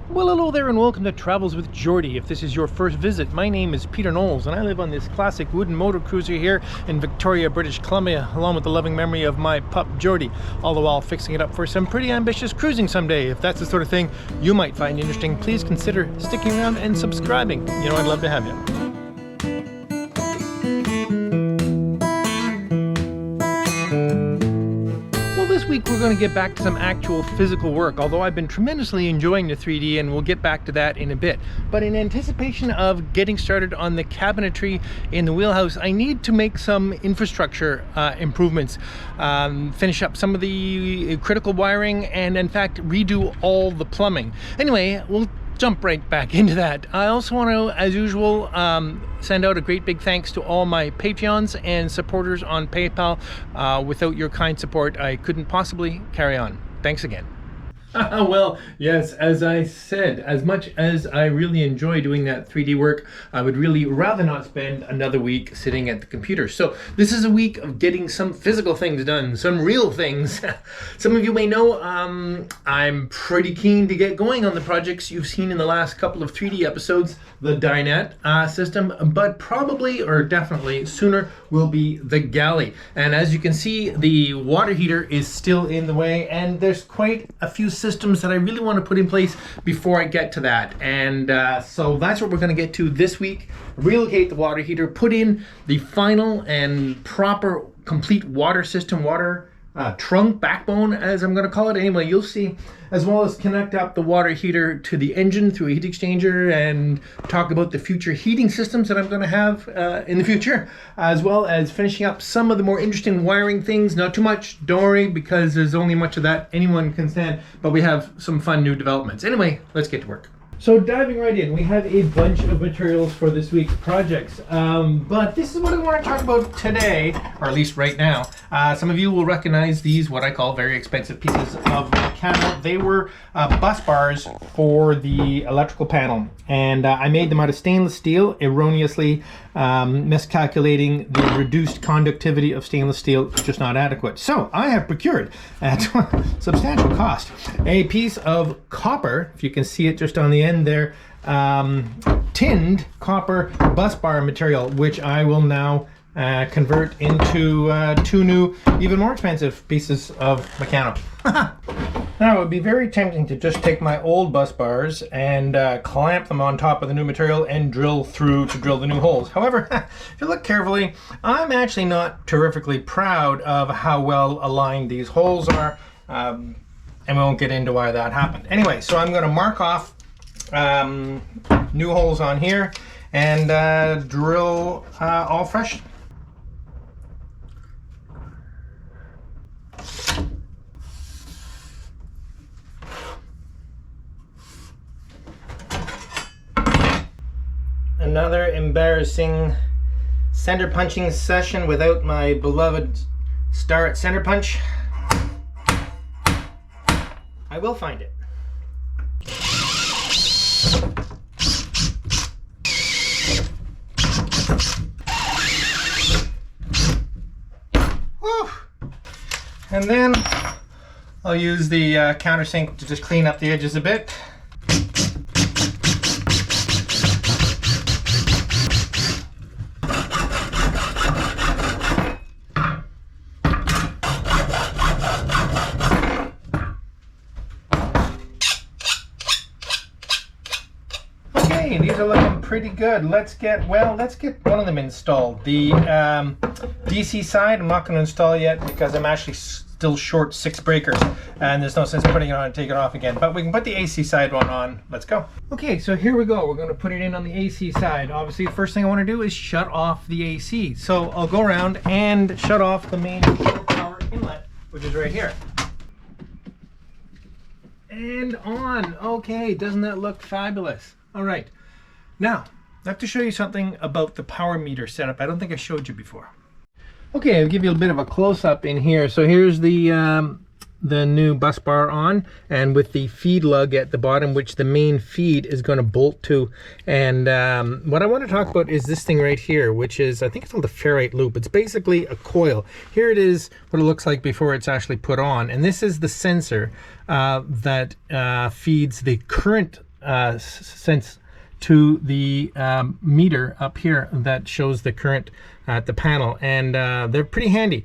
Well, hello there and welcome to Travels with Geordie. If this is your first visit, my name is Peter Knowles and I live on this classic wooden motor cruiser here in Victoria, British Columbia, along with the loving memory of my pup Geordie, all the while fixing it up for some pretty ambitious cruising someday. If that's the sort of thing you might find interesting, please consider sticking around and subscribing. You know, I'd love to have you. This week we're going to get back to some actual physical work, although I've been tremendously enjoying the 3D and we'll get back to that in a bit. But in anticipation of getting started on the cabinetry in the wheelhouse, I need to make some infrastructure improvements, finish up some of the critical wiring, and in fact redo all the plumbing. Anyway, we'll jump right back into that. I also want to, as usual, send out a great big thanks to all my Patreons and supporters on PayPal. Without your kind support, I couldn't possibly carry on. Thanks again. Well, yes, as I said, as much as I really enjoy doing that 3D work, I would really rather not spend another week sitting at the computer. So this is a week of getting some physical things done, some real things. Some of you may know I'm pretty keen to get going on the projects you've seen in the last couple of 3D episodes, the dinette system, but probably or definitely sooner will be the galley. And as you can see, the water heater is still in the way, and there's quite a few systems that I really want to put in place before I get to that. And so that's what we're going to get to this week. Relocate the water heater, put in the final and proper complete water system, water trunk backbone, as I'm going to call it. Anyway, you'll see, as well as connect up the water heater to the engine through a heat exchanger and talk about the future heating systems that I'm going to have in the future, as well as finishing up some of the more interesting wiring things. Not too much, don't worry, because there's only much of that anyone can stand, but we have some fun new developments. Anyway, let's get to work. So diving right in, we have a bunch of materials for this week's projects, but this is what I want to talk about today, or at least right now. Some of you will recognize these, what I call very expensive pieces of mechanical. They were bus bars for the electrical panel, and I made them out of stainless steel, erroneously miscalculating the reduced conductivity of stainless steel, just not adequate. So I have procured, at substantial cost, a piece of copper, if you can see it just on the end there, tinned copper bus bar material, which I will now convert into two new, even more expensive pieces of mechanical. Now, it would be very tempting to just take my old bus bars and clamp them on top of the new material and drill through to drill the new holes. However, if you look carefully, I'm actually not terrifically proud of how well aligned these holes are, and we won't get into why that happened. Anyway, so I'm going to mark off new holes on here and drill all fresh. Another embarrassing center punching session without my beloved star at center punch. I will find it. Woo! And then I'll use the countersink to just clean up the edges a bit. These are looking pretty good. Let's get one of them installed. The DC side I'm not going to install yet because I'm actually still short 6 breakers and there's no sense putting it on and take it off again, but we can put the AC side one on. Let's go. Okay, so here we go. We're going to put it in on the AC side. Obviously the first thing I want to do is shut off the AC, so I'll go around and shut off the main power inlet, which is right here. And on. Okay, doesn't that look fabulous? All right, now I have to show you something about the power meter setup. I don't think I showed you before. Okay, I'll give you a bit of a close-up in here. So here's the new bus bar on, and with the feed lug at the bottom, which the main feed is going to bolt to. And what I want to talk about is this thing right here, which is, I think it's called the ferrite loop. It's basically a coil. Here it is, what it looks like before it's actually put on. And this is the sensor that feeds the current sense to the meter up here that shows the current at the panel, and they're pretty handy.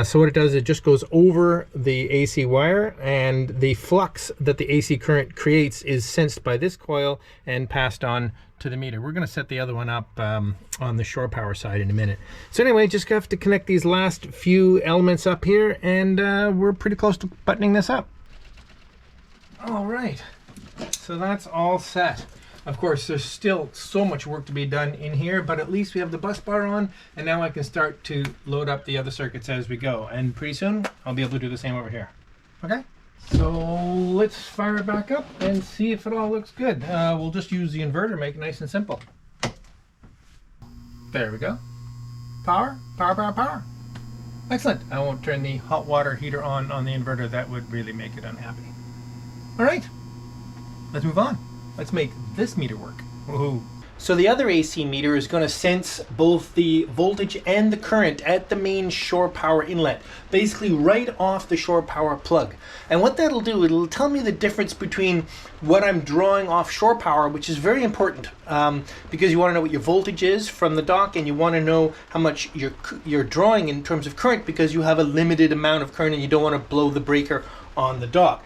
So what it does, it just goes over the AC wire, and the flux that the AC current creates is sensed by this coil and passed on to the meter. We're going to set the other one up on the shore power side in a minute. So anyway, just have to connect these last few elements up here, and we're pretty close to buttoning this up. All right, so that's all set. Of course, there's still so much work to be done in here, but at least we have the bus bar on, and now I can start to load up the other circuits as we go. And pretty soon, I'll be able to do the same over here. Okay? So let's fire it back up and see if it all looks good. We'll just use the inverter, make it nice and simple. There we go. Power, power, power, power. Excellent. I won't turn the hot water heater on the inverter. That would really make it unhappy. All right, let's move on. Let's make this meter work. Woohoo. So the other AC meter is going to sense both the voltage and the current at the main shore power inlet, basically right off the shore power plug. And what that'll do, it'll tell me the difference between what I'm drawing off shore power, which is very important because you want to know what your voltage is from the dock, and you want to know how much you're drawing in terms of current, because you have a limited amount of current and you don't want to blow the breaker on the dock.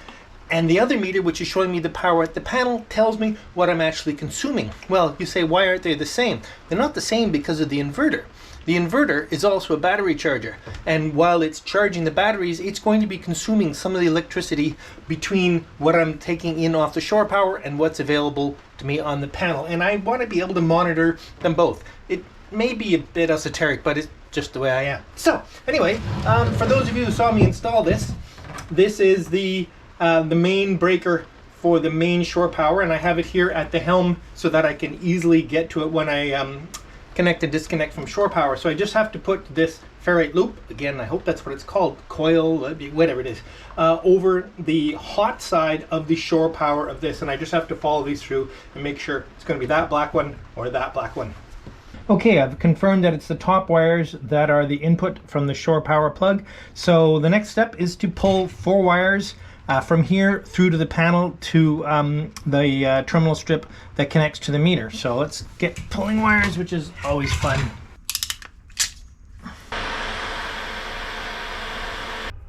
And the other meter, which is showing me the power at the panel, tells me what I'm actually consuming. Well, you say, why aren't they the same? They're not the same because of the inverter. The inverter is also a battery charger, and while it's charging the batteries, it's going to be consuming some of the electricity between what I'm taking in off the shore power and what's available to me on the panel. And I want to be able to monitor them both. It may be a bit esoteric, but it's just the way I am. So anyway, for those of you who saw me install this, this is the main breaker for the main shore power, and I have it here at the helm so that I can easily get to it when I connect and disconnect from shore power. So I just have to put this ferrite loop, again, I hope that's what it's called, coil, whatever it is, over the hot side of the shore power of this, and I just have to follow these through and make sure it's going to be that black one or that black one. Okay, I've confirmed that it's the top wires that are the input from the shore power plug. So the next step is to pull 4 wires from here through to the panel to the terminal strip that connects to the meter. So let's get pulling wires, which is always fun.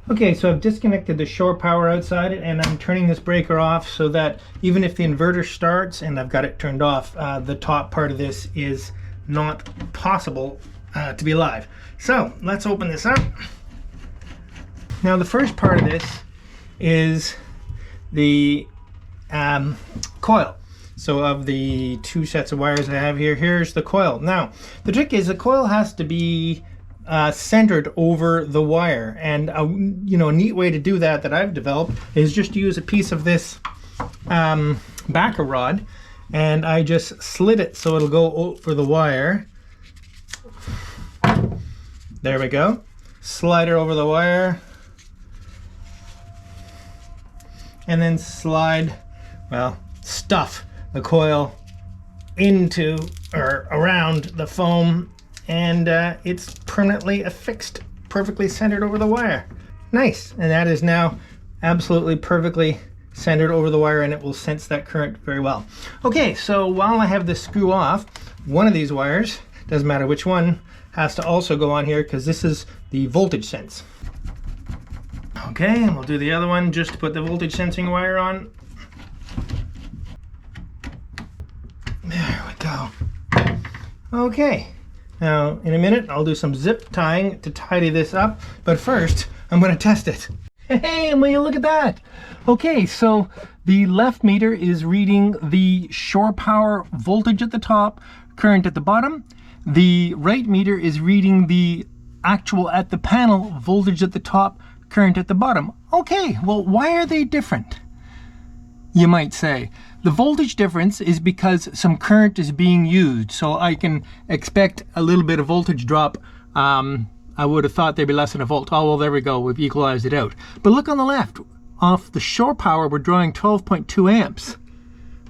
Okay, so I've disconnected the shore power outside and I'm turning this breaker off so that even if the inverter starts and I've got it turned off, the top part of this is not possible to be live. So let's open this up. Now the first part of this is the coil. So of the 2 sets of wires I have here, here's the coil. Now the trick is the coil has to be centered over the wire, and a neat way to do that I've developed is just to use a piece of this backer rod, and I just slit it so it'll go over the wire. There we go. Slide it over the wire, and then stuff the coil into or around the foam, and it's permanently affixed, perfectly centered over the wire. Nice, and that is now absolutely perfectly centered over the wire, and it will sense that current very well. Okay, so while I have this screw off, one of these wires, doesn't matter which one, has to also go on here because this is the voltage sense. Okay, and we'll do the other one just to put the voltage sensing wire on. There we go. Okay, now in a minute I'll do some zip tying to tidy this up, but first I'm going to test it. Hey, will you look at that? Okay, so the left meter is reading the shore power voltage at the top, current at the bottom. The right meter is reading the actual at the panel voltage at the top, current at the bottom. Okay, well, why are they different? You might say. The voltage difference is because some current is being used, so I can expect a little bit of voltage drop. I would have thought they'd be less than a volt. Oh, well, there we go. We've equalized it out. But look on the left. Off the shore power, we're drawing 12.2 amps.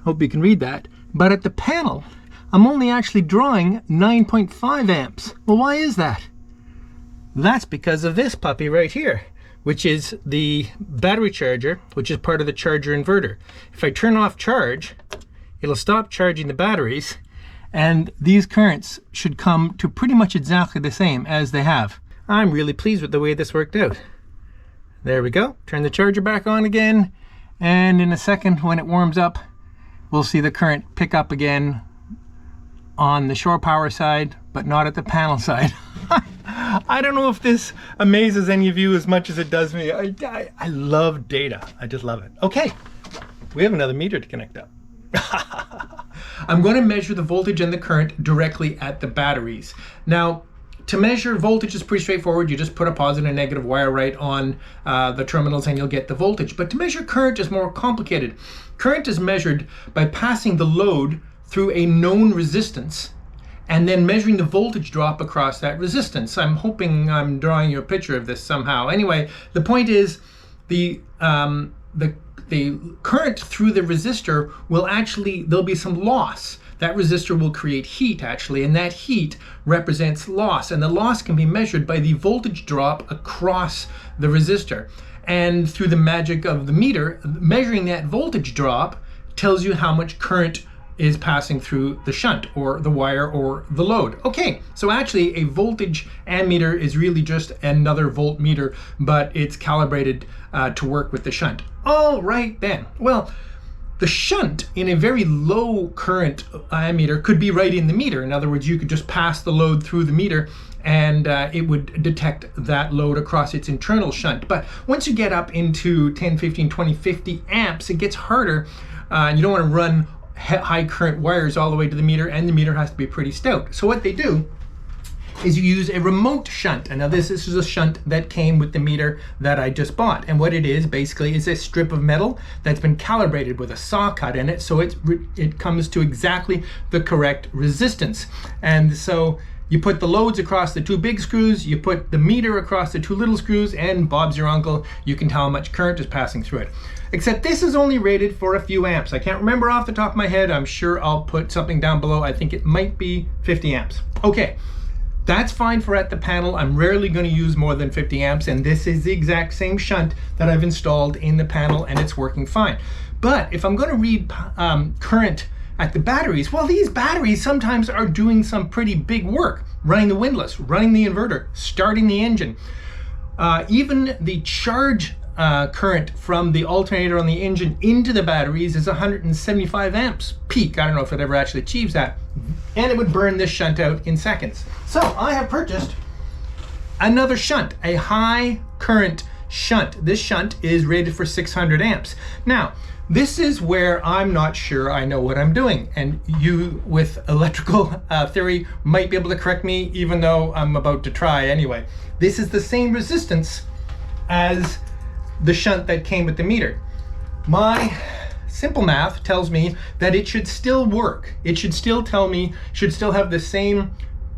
Hope you can read that. But at the panel, I'm only actually drawing 9.5 amps. Well, why is that? That's because of this puppy right here, which is the battery charger, which is part of the charger inverter. If I turn off charge, it'll stop charging the batteries, and these currents should come to pretty much exactly the same as they have. I'm really pleased with the way this worked out. There we go. Turn the charger back on again, and in a second when it warms up, we'll see the current pick up again on the shore power side, but not at the panel side. I don't know if this amazes any of you as much as it does me. I love data. I just love it. Okay, we have another meter to connect up. I'm going to measure the voltage and the current directly at the batteries. Now, to measure voltage is pretty straightforward. You just put a positive and negative wire right on the terminals and you'll get the voltage. But to measure current is more complicated. Current is measured by passing the load through a known resistance and then measuring the voltage drop across that resistance. I'm hoping I'm drawing you a picture of this somehow. Anyway, the point is the current through the resistor will actually, there'll be some loss. That resistor will create heat actually, and that heat represents loss, and the loss can be measured by the voltage drop across the resistor. And through the magic of the meter, measuring that voltage drop tells you how much current is passing through the shunt or the wire or the load. Okay, so actually a voltage ammeter is really just another voltmeter, but it's calibrated to work with the shunt. All right then. Well, the shunt in a very low current ammeter could be right in the meter. In other words, you could just pass the load through the meter and it would detect that load across its internal shunt. But once you get up into 10, 15, 20, 50 amps, it gets harder. You don't want to run high current wires all the way to the meter, and the meter has to be pretty stout. So what they do is you use a remote shunt. And now this is a shunt that came with the meter that I just bought. And what it is basically is a strip of metal that's been calibrated with a saw cut in it, so it comes to exactly the correct resistance. And so you put the loads across the two big screws, you put the meter across the two little screws, and Bob's your uncle, you can tell how much current is passing through it. Except this is only rated for a few amps. I can't remember off the top of my head. I'm sure I'll put something down below. I think it might be 50 amps. Okay, that's fine for at the panel. I'm rarely going to use more than 50 amps, and this is the exact same shunt that I've installed in the panel, and it's working fine. But if I'm going to read current at the batteries, well, these batteries sometimes are doing some pretty big work, running the windlass, running the inverter, starting the engine. Even the charge current from the alternator on the engine into the batteries is 175 amps peak. I don't know if it ever actually achieves that. And it would burn this shunt out in seconds. So I have purchased another shunt, a high current shunt. This shunt is rated for 600 amps. Now, this is where I'm not sure I know what I'm doing, and you with electrical theory might be able to correct me, even though I'm about to try anyway. This is the same resistance as the shunt that came with the meter. My simple math tells me that it should still work. It should still tell me, should still have the same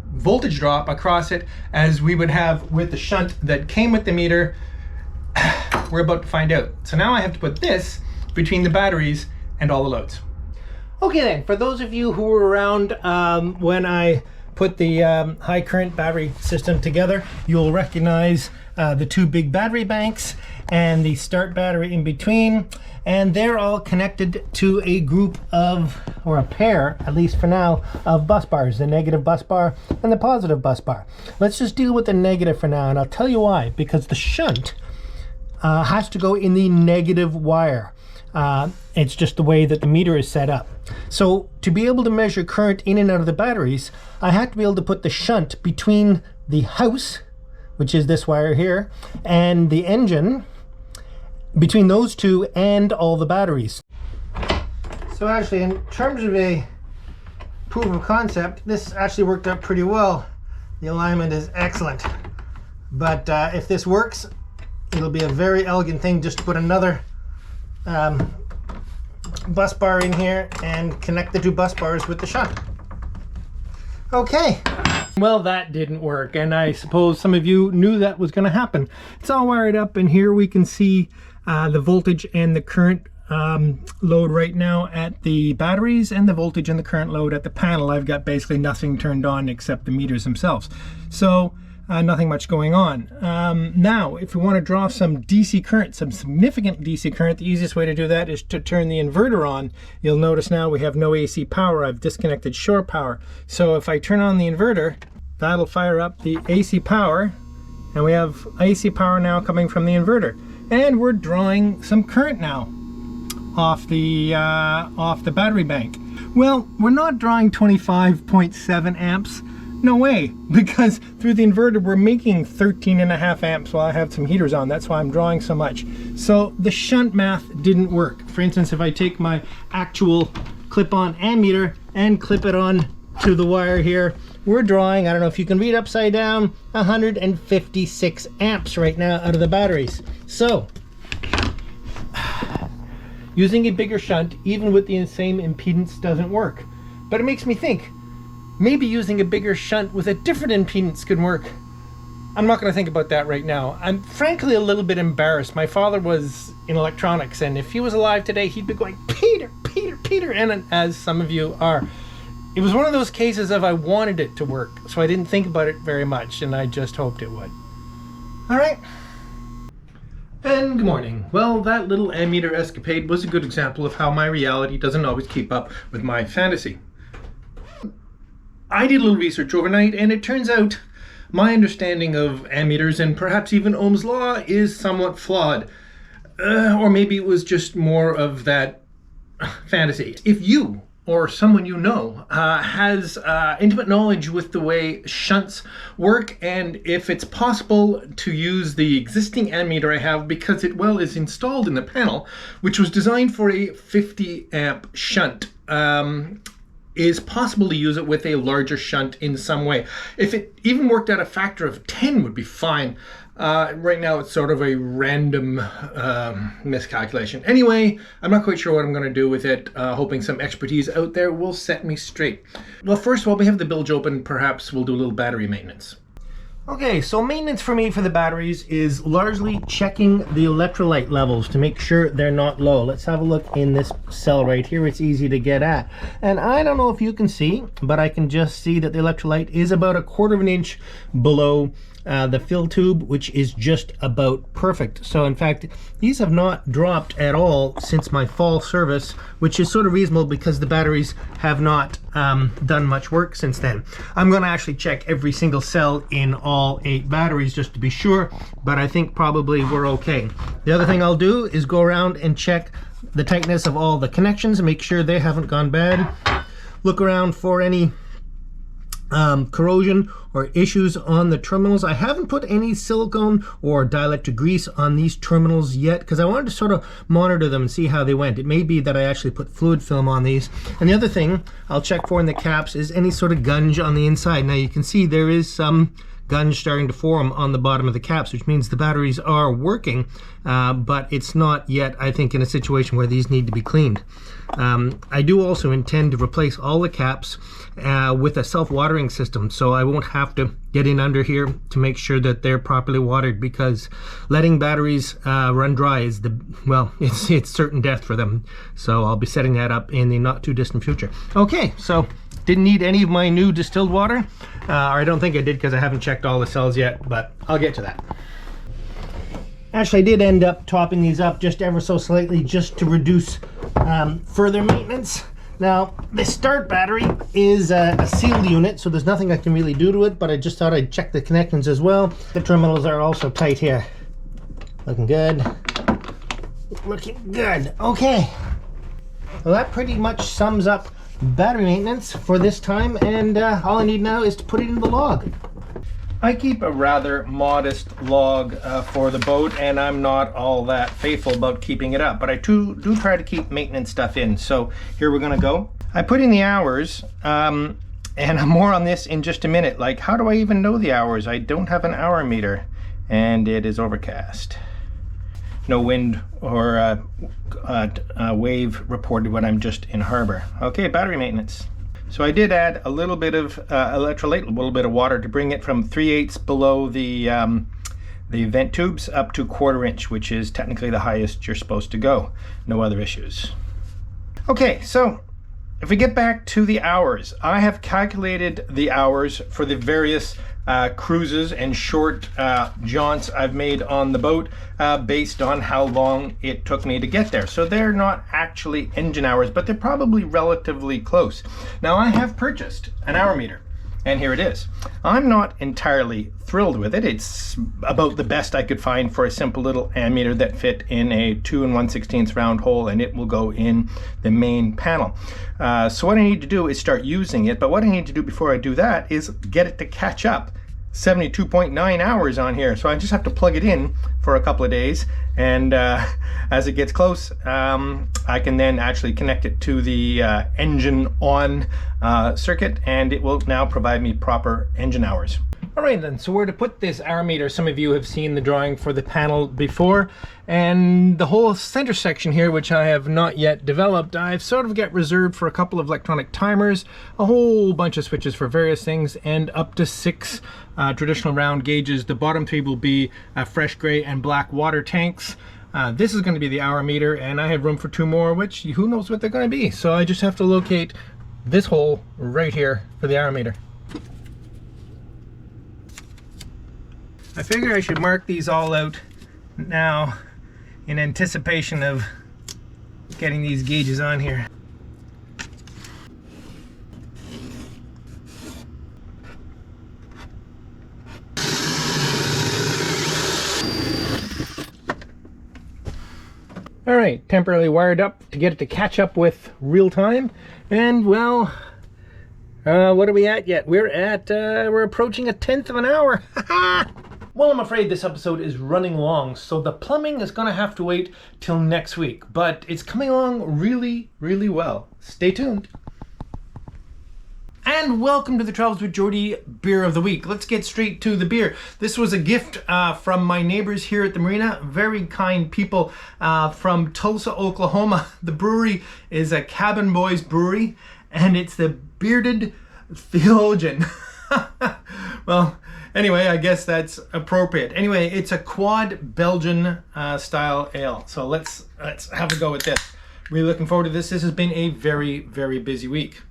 voltage drop across it as we would have with the shunt that came with the meter. We're about to find out. So now I have to put this between the batteries and all the loads. Okay then, for those of you who were around when I put the high current battery system together, you'll recognize the two big battery banks and the start battery in between, and they're all connected to a group of, or a pair, at least for now, of bus bars, the negative bus bar and the positive bus bar. Let's just deal with the negative for now, and I'll tell you why. Because the shunt has to go in the negative wire. It's just the way that the meter is set up. So to be able to measure current in and out of the batteries, I have to be able to put the shunt between the house, which is this wire here, and the engine, between those two and all the batteries. So actually, in terms of a proof of concept, this actually worked out pretty well. The alignment is excellent. But if this works, it'll be a very elegant thing just to put another bus bar in here and connect the two bus bars with the shunt. Okay. Well, that didn't work, and I suppose some of you knew that was going to happen. It's all wired up, and here we can see the voltage and the current load right now at the batteries, and the voltage and the current load at the panel. I've got basically nothing turned on except the meters themselves. So nothing much going on. Now, if we want to draw some DC current, some significant DC current, the easiest way to do that is to turn the inverter on. You'll notice now we have no AC power. I've disconnected shore power. So if I turn on the inverter, that'll fire up the AC power, and we have AC power now coming from the inverter. And we're drawing some current now off the battery bank. Well, we're not drawing 25.7 amps. No way, because through the inverter we're making 13.5 amps while I have some heaters on. That's why I'm drawing so much. So the shunt math didn't work. For instance, if I take my actual clip-on ammeter and clip it on to the wire here, we're drawing, I don't know if you can read upside down, 156 amps right now out of the batteries. So using a bigger shunt, even with the same impedance, doesn't work. But it makes me think, maybe using a bigger shunt with a different impedance could work. I'm not going to think about that right now. I'm frankly a little bit embarrassed. My father was in electronics, and if he was alive today, he'd be going, Peter, Peter, Peter, and as some of you are. It was one of those cases of I wanted it to work, so I didn't think about it very much, and I just hoped it would. All right. And good morning. Well, that little ammeter escapade was a good example of how my reality doesn't always keep up with my fantasy. I did a little research overnight, and it turns out my understanding of ammeters and perhaps even Ohm's law is somewhat flawed. Or maybe it was just more of that fantasy. If you or someone you know has intimate knowledge with the way shunts work, and if it's possible to use the existing ammeter I have, because it is installed in the panel, which was designed for a 50 amp shunt, is possible to use it with a larger shunt in some way. If it even worked at a factor of 10 would be fine. Right now it's sort of a random miscalculation. Anyway, I'm not quite sure what I'm going to do with it, hoping some expertise out there will set me straight. Well, first, while we have the bilge open, perhaps we'll do a little battery maintenance. Okay, so maintenance for me for the batteries is largely checking the electrolyte levels to make sure they're not low. Let's have a look in this cell right here. It's easy to get at. And I don't know if you can see, but I can just see that the electrolyte is about 1/4 of an inch below the fill tube, which is just about perfect. So in fact, these have not dropped at all since my fall service, which is sort of reasonable because the batteries have not done much work since then. I'm going to actually check every single cell in all 8 batteries just to be sure, but I think probably we're okay. The other thing I'll do is go around and check the tightness of all the connections and make sure they haven't gone bad. Look around for any corrosion or issues on the terminals. I haven't put any silicone or dielectric grease on these terminals yet because I wanted to sort of monitor them and see how they went. It may be that I actually put fluid film on these. And the other thing I'll check for in the caps is any sort of gunge on the inside. Now you can see there is some gunge starting to form on the bottom of the caps, which means the batteries are working, but it's not yet, I think, in a situation where these need to be cleaned. I do also intend to replace all the caps with a self-watering system, so I won't have to get in under here to make sure that they're properly watered, because letting batteries run dry is it's certain death for them. So I'll be setting that up in the not too distant future. Okay, so didn't need any of my new distilled water, or I don't think I did because I haven't checked all the cells yet, but I'll get to that. Actually, I did end up topping these up just ever so slightly just to reduce further maintenance. Now, the start battery is a sealed unit, so there's nothing I can really do to it, but I just thought I'd check the connections as well. The terminals are also tight here. Looking good. Looking good. Okay. Well, that pretty much sums up battery maintenance for this time, and all I need now is to put it in the log. I keep a rather modest log for the boat, and I'm not all that faithful about keeping it up, but I do try to keep maintenance stuff in. So here we're gonna go. I put in the hours, and more on this in just a minute. Like, how do I even know the hours? I don't have an hour meter, and it is overcast. No wind or wave reported when I'm just in harbor. Okay, battery maintenance. So I did add a little bit of electrolyte, a little bit of water to bring it from 3/8 below the vent tubes up to 1/4 inch, which is technically the highest you're supposed to go. No other issues. Okay, so if we get back to the hours, I have calculated the hours for the various cruises and short jaunts I've made on the boat based on how long it took me to get there. So they're not actually engine hours, but they're probably relatively close. Now I have purchased an hour meter, and here it is. I'm not entirely thrilled with it. It's about the best I could find for a simple little ammeter that fit in a 2 1/16 round hole, and it will go in the main panel. So what I need to do is start using it, but what I need to do before I do that is get it to catch up. 72.9 hours on here, so I just have to plug it in for a couple of days, and as it gets close, I can then actually connect it to the engine on circuit, and it will now provide me proper engine hours. All right then, so where to put this hour meter? Some of you have seen the drawing for the panel before, and the whole center section here, which I have not yet developed, I've sort of got reserved for a couple of electronic timers, a whole bunch of switches for various things, and up to 6 traditional round gauges. The bottom 3 will be fresh gray and black water tanks. This is going to be the hour meter, and I have room for 2 more, which who knows what they're going to be. So I just have to locate this hole right here for the hour meter. I figure I should mark these all out now in anticipation of getting these gauges on here. All right, temporarily wired up to get it to catch up with real time. And well, what are we at yet? We're approaching 1/10 of an hour. Well, I'm afraid this episode is running long, so the plumbing is gonna have to wait till next week, but it's coming along really, really well. Stay tuned. And welcome to the Travels with Geordie Beer of the Week. Let's get straight to the beer. This was a gift from my neighbors here at the marina. Very kind people from Tulsa, Oklahoma. The brewery is a Cabin Boys brewery, and it's the Bearded Theologian. Well, anyway, I guess that's appropriate. Anyway, it's a quad Belgian style ale. So let's have a go at this. Really looking forward to this. This has been a very, very busy week.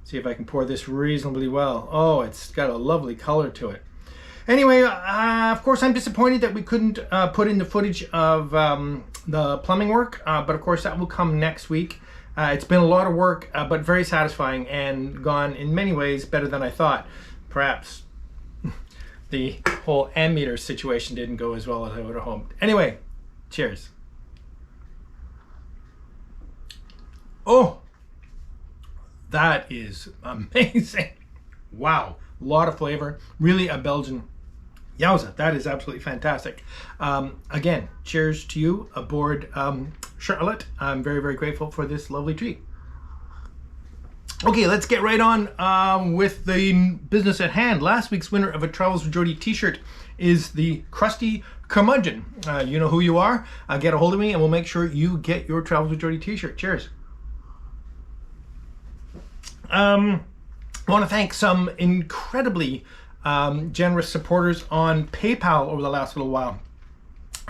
See if I can pour this reasonably well. Oh, it's got a lovely color to it. Anyway, of course, I'm disappointed that we couldn't put in the footage of the plumbing work, but of course that will come next week. It's been a lot of work, but very satisfying and gone in many ways better than I thought. Perhaps the whole ammeter situation didn't go as well as I would have hoped. Anyway, cheers. Oh! That is amazing. Wow, a lot of flavor. Really a Belgian. Yowza, that is absolutely fantastic. Again, cheers to you aboard Charlotte. I'm very, very grateful for this lovely treat. Okay, let's get right on with the business at hand. Last week's winner of a Travels with Geordie t-shirt is the Crusty Curmudgeon. You know who you are. Get a hold of me and we'll make sure you get your Travels with Geordie t-shirt. Cheers. I want to thank some incredibly generous supporters on PayPal over the last little while.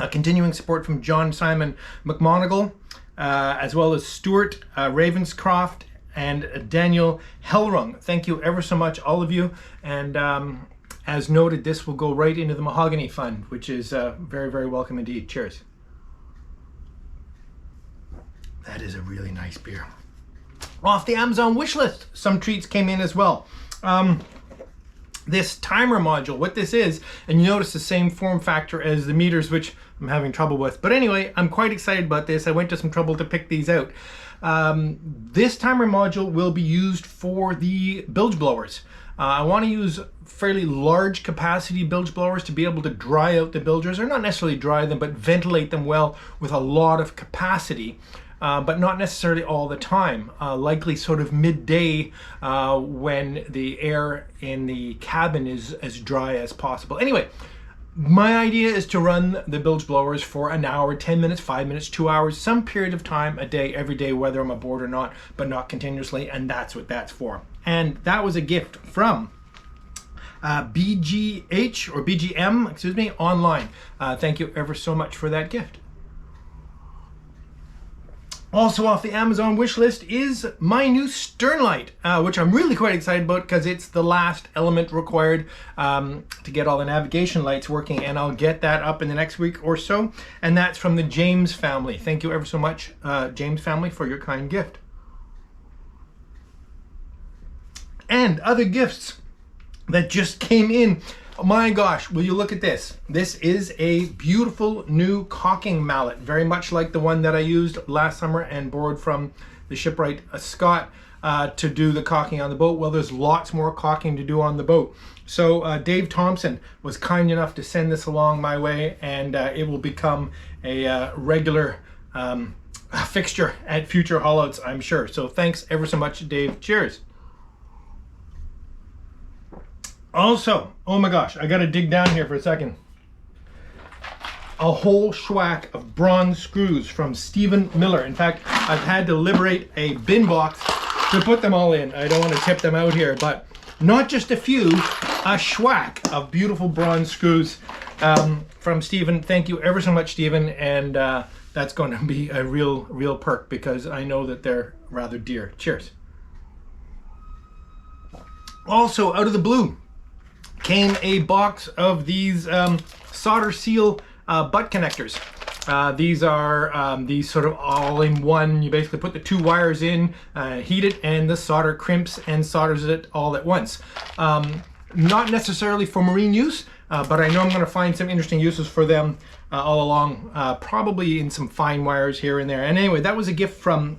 Continuing support from John Simon McMonigal, as well as Stuart Ravenscroft and Daniel Hellrung. Thank you ever so much, all of you. And as noted, this will go right into the Mahogany Fund, which is very, very welcome indeed. Cheers. That is a really nice beer. Off the Amazon wish list, some treats came in as well. This timer module, what this is, and you notice the same form factor as the meters, which I'm having trouble with. But anyway, I'm quite excited about this. I went to some trouble to pick these out. This timer module will be used for the bilge blowers. I want to use fairly large capacity bilge blowers to be able to dry out the bilgers, or not necessarily dry them, but ventilate them well with a lot of capacity. But not necessarily all the time, likely sort of midday when the air in the cabin is as dry as possible. Anyway, my idea is to run the bilge blowers for an hour, 10 minutes, 5 minutes, 2 hours, some period of time a day, every day, whether I'm aboard or not, but not continuously, and that's what that's for. And that was a gift from BGH, or BGM, excuse me, online. Thank you ever so much for that gift. Also off the Amazon wish list is my new stern light, which I'm really quite excited about because it's the last element required to get all the navigation lights working, and I'll get that up in the next week or so. And that's from the James family. Thank you ever so much, James family, for your kind gift. And other gifts that just came in. Oh my gosh, will you look at this? This is a beautiful new caulking mallet, very much like the one that I used last summer and borrowed from the shipwright Scott to do the caulking on the boat. Well, there's lots more caulking to do on the boat. So Dave Thompson was kind enough to send this along my way, and it will become a regular fixture at future haulouts, I'm sure. So thanks ever so much, Dave. Cheers. Also, oh my gosh, I gotta dig down here for a second. A whole schwack of bronze screws from Stephen Miller. In fact, I've had to liberate a bin box to put them all in. I don't want to tip them out here, but not just a few, a schwack of beautiful bronze screws from Stephen. Thank you ever so much, Stephen, and that's going to be a real perk because I know that they're rather dear. Cheers. Also, out of the blue, came a box of these solder seal butt connectors. These are these sort of all-in-one. You basically put the two wires in, heat it, and the solder crimps and solders it all at once. Not necessarily for marine use, but I know I'm going to find some interesting uses for them all along, probably in some fine wires here and there. And anyway, that was a gift from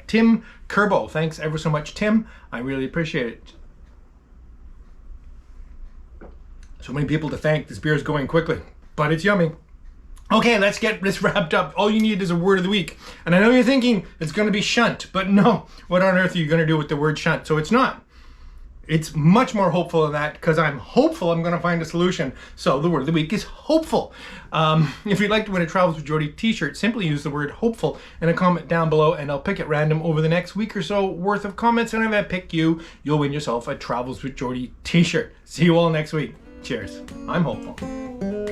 Tim Kerbo. Thanks ever so much, Tim. I really appreciate it. So many people to thank. This beer is going quickly, but it's yummy. Okay, let's get this wrapped up. All you need is a word of the week. And I know you're thinking it's going to be shunt, but no. What on earth are you going to do with the word shunt? So it's not. It's much more hopeful than that because I'm hopeful I'm going to find a solution. So the word of the week is hopeful. If you'd like to win a Travels with Geordie t-shirt, simply use the word hopeful in a comment down below, and I'll pick at random over the next week or so worth of comments. And if I pick you, you'll win yourself a Travels with Geordie t-shirt. See you all next week. Cheers. I'm hopeful.